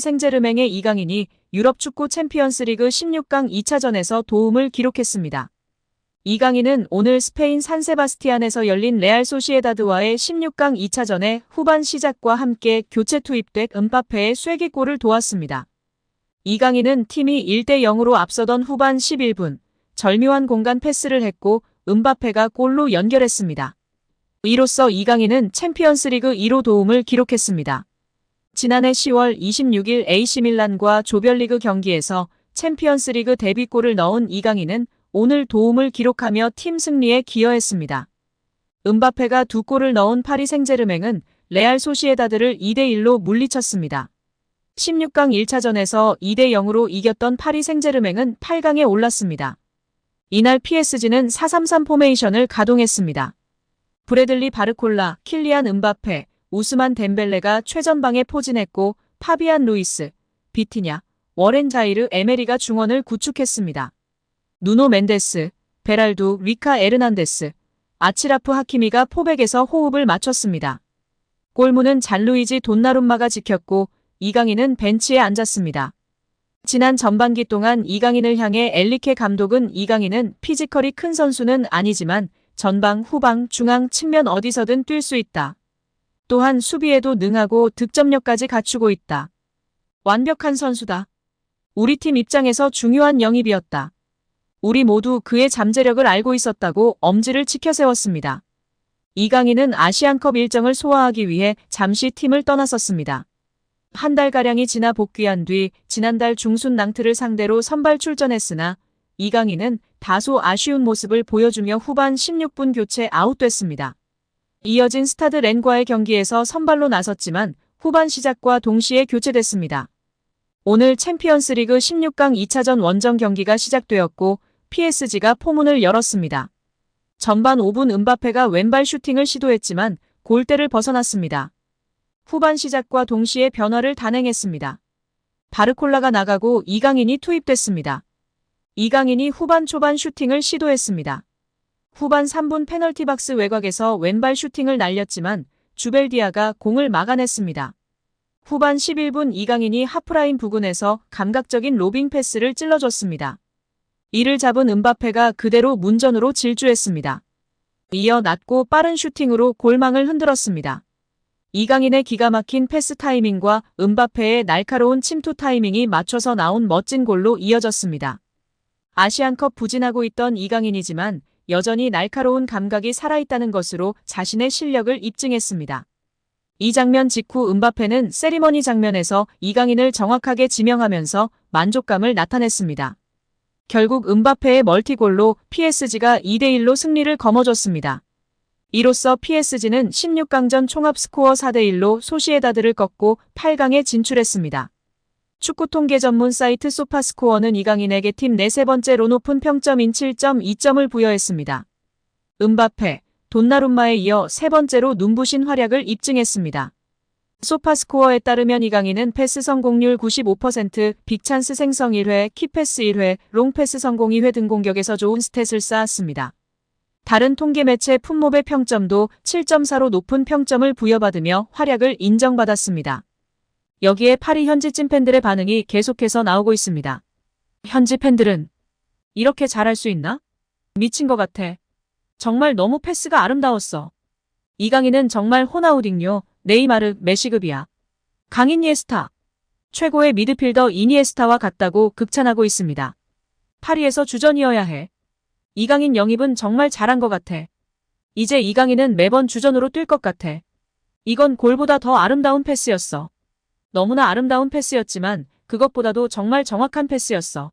생제르맹의 이강인이 유럽 축구 챔피언스리그 16강 2차전에서 도움을 기록했습니다. 이강인은 오늘 스페인 산세바스티안에서 열린 레알 소시에다드와의 16강 2차전의 후반 시작과 함께 교체 투입된 음바페의 쐐기골을 도왔습니다. 이강인은 팀이 1대0으로 앞서던 후반 11분 절묘한 공간 패스를 했고 음바페가 골로 연결했습니다. 이로써 이강인은 챔피언스리그 2로 도움을 기록했습니다. 지난해 10월 26일 AC밀란과 조별리그 경기에서 챔피언스리그 데뷔골을 넣은 이강인은 오늘 도움을 기록하며 팀 승리에 기여했습니다. 음바페가 2골을 넣은 파리 생제르맹은 레알 소시에다드를 2대1로 물리쳤습니다. 16강 1차전에서 2대0으로 이겼던 파리 생제르맹은 8강에 올랐습니다. 이날 PSG는 4-3-3 포메이션을 가동했습니다. 브래들리 바르콜라, 킬리안 음바페, 우스만 덴벨레가 최전방에 포진했고 파비안 루이스, 비티냐, 워렌 자이르 에메리가 중원을 구축했습니다. 누노 멘데스, 베랄두, 리카 에르난데스, 아치라프 하키미가 포백에서 호흡을 맞췄습니다. 골문은 잔루이지 돈나룸마가 지켰고 이강인은 벤치에 앉았습니다. 지난 전반기 동안 이강인을 향해 엘리케 감독은 이강인은 피지컬이 큰 선수는 아니지만 전방, 후방, 중앙 측면 어디서든 뛸 수 있다. 또한 수비에도 능하고 득점력까지 갖추고 있다. 완벽한 선수다. 우리 팀 입장에서 중요한 영입이었다. 우리 모두 그의 잠재력을 알고 있었다고 엄지를 치켜세웠습니다. 이강인은 아시안컵 일정을 소화하기 위해 잠시 팀을 떠났었습니다. 한 달가량이 지나 복귀한 뒤 지난달 중순 낭트를 상대로 선발 출전했으나 이강인은 다소 아쉬운 모습을 보여주며 후반 16분 교체 아웃됐습니다. 이어진 스타드 렌과의 경기에서 선발로 나섰지만 후반 시작과 동시에 교체됐습니다. 오늘 챔피언스리그 16강 2차전 원정 경기가 시작되었고 PSG가 포문을 열었습니다. 전반 5분 음바페가 왼발 슈팅을 시도했지만 골대를 벗어났습니다. 후반 시작과 동시에 변화를 단행했습니다. 바르콜라가 나가고 이강인이 투입됐습니다. 이강인이 후반 초반 슈팅을 시도했습니다. 후반 3분 페널티 박스 외곽에서 왼발 슈팅을 날렸지만 주벨디아가 공을 막아냈습니다. 후반 11분 이강인이 하프라인 부근에서 감각적인 로빙 패스를 찔러줬습니다. 이를 잡은 음바페가 그대로 문전으로 질주했습니다. 이어 낮고 빠른 슈팅으로 골망을 흔들었습니다. 이강인의 기가 막힌 패스 타이밍과 음바페의 날카로운 침투 타이밍이 맞춰서 나온 멋진 골로 이어졌습니다. 아시안컵 부진하고 있던 이강인이지만 여전히 날카로운 감각이 살아있다는 것으로 자신의 실력을 입증했습니다. 이 장면 직후 음바페는 세리머니 장면에서 이강인을 정확하게 지명하면서 만족감을 나타냈습니다. 결국 음바페의 멀티골로 PSG가 2대1로 승리를 거머쥐었습니다. 이로써 PSG는 16강전 총합 스코어 4대1로 소시에다드를 꺾고 8강에 진출했습니다. 축구 통계 전문 사이트 소파스코어는 이강인에게 팀 내 세 번째로 높은 평점인 7.2점을 부여했습니다. 음바페, 돈나룸마에 이어 세 번째로 눈부신 활약을 입증했습니다. 소파스코어에 따르면 이강인은 패스 성공률 95%, 빅찬스 생성 1회, 키패스 1회, 롱패스 성공 2회 등 공격에서 좋은 스탯을 쌓았습니다. 다른 통계 매체 풋몹의 평점도 7.4로 높은 평점을 부여받으며 활약을 인정받았습니다. 여기에 파리 현지 찐팬들의 반응이 계속해서 나오고 있습니다. 현지 팬들은 이렇게 잘할 수 있나? 미친 것 같아. 정말 너무 패스가 아름다웠어. 이강인은 정말 호나우딩요, 네이마르, 메시급이야. 강이니에스타. 최고의 미드필더 이니에스타와 같다고 극찬하고 있습니다. 파리에서 주전이어야 해. 이강인 영입은 정말 잘한 것 같아. 이제 이강인은 매번 주전으로 뛸 것 같아. 이건 골보다 더 아름다운 패스였어. 너무나 아름다운 패스였지만 그것보다도 정말 정확한 패스였어.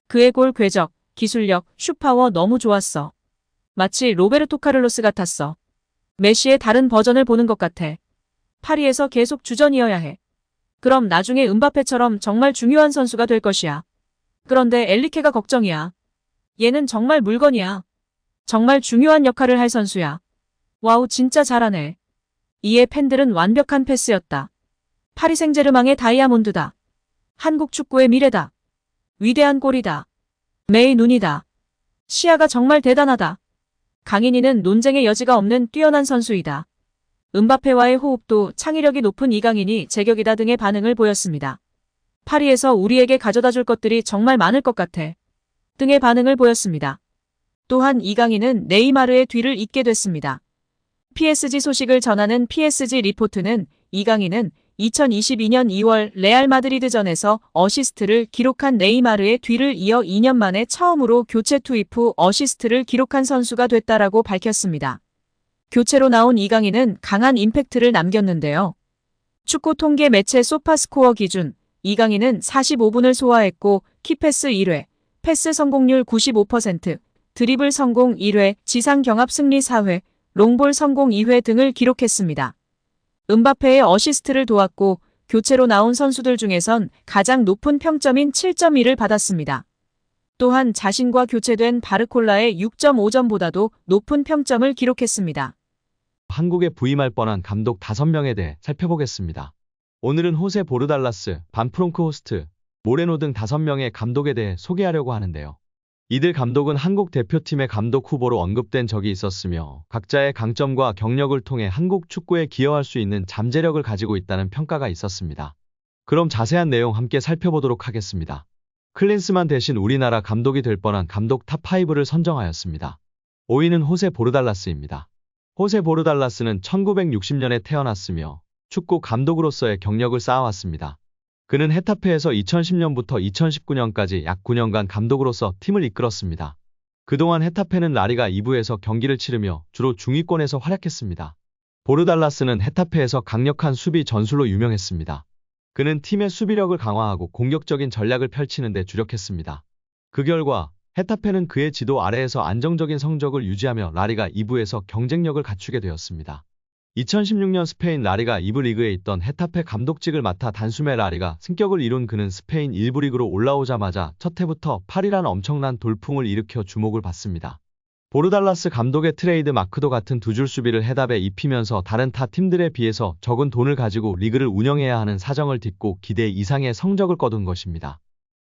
그의 골 궤적, 기술력, 슛파워 너무 좋았어. 마치 로베르토 카를로스 같았어. 메시의 다른 버전을 보는 것 같아. 파리에서 계속 주전이어야 해. 그럼 나중에 음바페처럼 정말 중요한 선수가 될 것이야. 그런데 엘리케가 걱정이야. 얘는 정말 물건이야. 정말 중요한 역할을 할 선수야. 와우 진짜 잘하네. 이에 팬들은 완벽한 패스였다. 파리 생제르맹의 다이아몬드다. 한국 축구의 미래다. 위대한 골이다. 매의 눈이다. 시야가 정말 대단하다. 강인이는 논쟁의 여지가 없는 뛰어난 선수이다. 음바페와의 호흡도 창의력이 높은 이강인이 제격이다 등의 반응을 보였습니다. 파리에서 우리에게 가져다 줄 것들이 정말 많을 것 같아. 등의 반응을 보였습니다. 또한 이강인은 네이마르의 뒤를 잇게 됐습니다. PSG 소식을 전하는 PSG 리포트는 이강인은 2022년 2월 레알 마드리드전에서 어시스트를 기록한 네이마르의 뒤를 이어 2년 만에 처음으로 교체 투입 후 어시스트를 기록한 선수가 됐다라고 밝혔습니다. 교체로 나온 이강인은 강한 임팩트를 남겼는데요. 축구 통계 매체 소파스코어 기준 이강인은 45분을 소화했고 키패스 1회, 패스 성공률 95%, 드리블 성공 1회, 지상 경합 승리 4회, 롱볼 성공 2회 등을 기록했습니다. 음바페의 어시스트를 도왔고 교체로 나온 선수들 중에선 가장 높은 평점인 7.1을 받았습니다. 또한 자신과 교체된 바르콜라의 6.5점보다도 높은 평점을 기록했습니다. 한국에 부임할 뻔한 감독 5명에 대해 살펴보겠습니다. 오늘은 호세 보르달라스, 반프롱크호스트, 모레노 등 5명의 감독에 대해 소개하려고 하는데요. 이들 감독은 한국 대표팀의 감독 후보로 언급된 적이 있었으며 각자의 강점과 경력을 통해 한국 축구에 기여할 수 있는 잠재력을 가지고 있다는 평가가 있었습니다. 그럼 자세한 내용 함께 살펴보도록 하겠습니다. 클린스만 대신 우리나라 감독이 될 뻔한 감독 탑5를 선정하였습니다. 5위는 호세 보르달라스입니다. 호세 보르달라스는 1960년에 태어났으며 축구 감독으로서의 경력을 쌓아왔습니다. 그는 헤타페에서 2010년부터 2019년까지 약 9년간 감독으로서 팀을 이끌었습니다. 그동안 헤타페는 라리가 2부에서 경기를 치르며 주로 중위권에서 활약했습니다. 보르달라스는 헤타페에서 강력한 수비 전술로 유명했습니다. 그는 팀의 수비력을 강화하고 공격적인 전략을 펼치는 데 주력했습니다. 그 결과 헤타페는 그의 지도 아래에서 안정적인 성적을 유지하며 라리가 2부에서 경쟁력을 갖추게 되었습니다. 2016년 스페인 라리가 2부 리그에 있던 헤타페 감독직을 맡아 단숨에 라리가 승격을 이룬 그는 스페인 1부 리그로 올라오자마자 첫 해부터 8위란 엄청난 돌풍을 일으켜 주목을 받습니다. 보르달라스 감독의 트레이드 마크도 같은 두 줄 수비를 헤답에 입히면서 다른 타 팀들에 비해서 적은 돈을 가지고 리그를 운영해야 하는 사정을 딛고 기대 이상의 성적을 거둔 것입니다.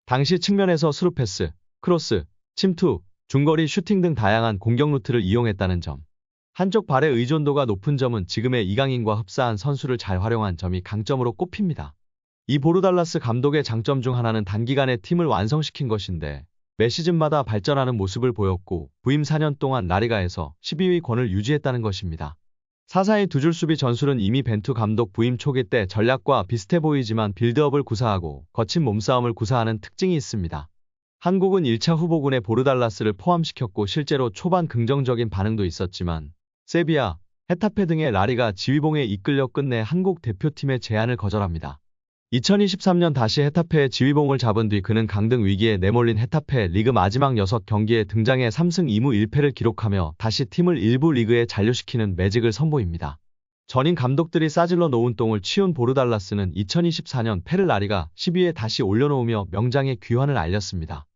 당시 측면에서 스루패스, 크로스, 침투, 중거리 슈팅 등 다양한 공격 루트를 이용했다는 점. 한쪽 발의 의존도가 높은 점은 지금의 이강인과 흡사한 선수를 잘 활용한 점이 강점으로 꼽힙니다. 이 보르달라스 감독의 장점 중 하나는 단기간에 팀을 완성시킨 것인데 매 시즌마다 발전하는 모습을 보였고 부임 4년 동안 라리가에서 12위권을 유지했다는 것입니다. 사사의 두 줄 수비 전술은 이미 벤투 감독 부임 초기 때 전략과 비슷해 보이지만 빌드업을 구사하고 거친 몸싸움을 구사하는 특징이 있습니다. 한국은 1차 후보군에 보르달라스를 포함시켰고 실제로 초반 긍정적인 반응도 있었지만 세비야, 헤타페 등의 라리가 지휘봉에 이끌려 끝내 한국 대표팀의 제안을 거절합니다. 2023년 다시 헤타페의 지휘봉을 잡은 뒤 그는 강등 위기에 내몰린 헤타페 리그 마지막 6경기에 등장해 3승 2무 1패를 기록하며 다시 팀을 1부 리그에 잔류시키는 매직을 선보입니다. 전임 감독들이 싸질러 놓은 똥을 치운 보르달라스는 2024년 페르 라리가 10위에 다시 올려놓으며 명장의 귀환을 알렸습니다.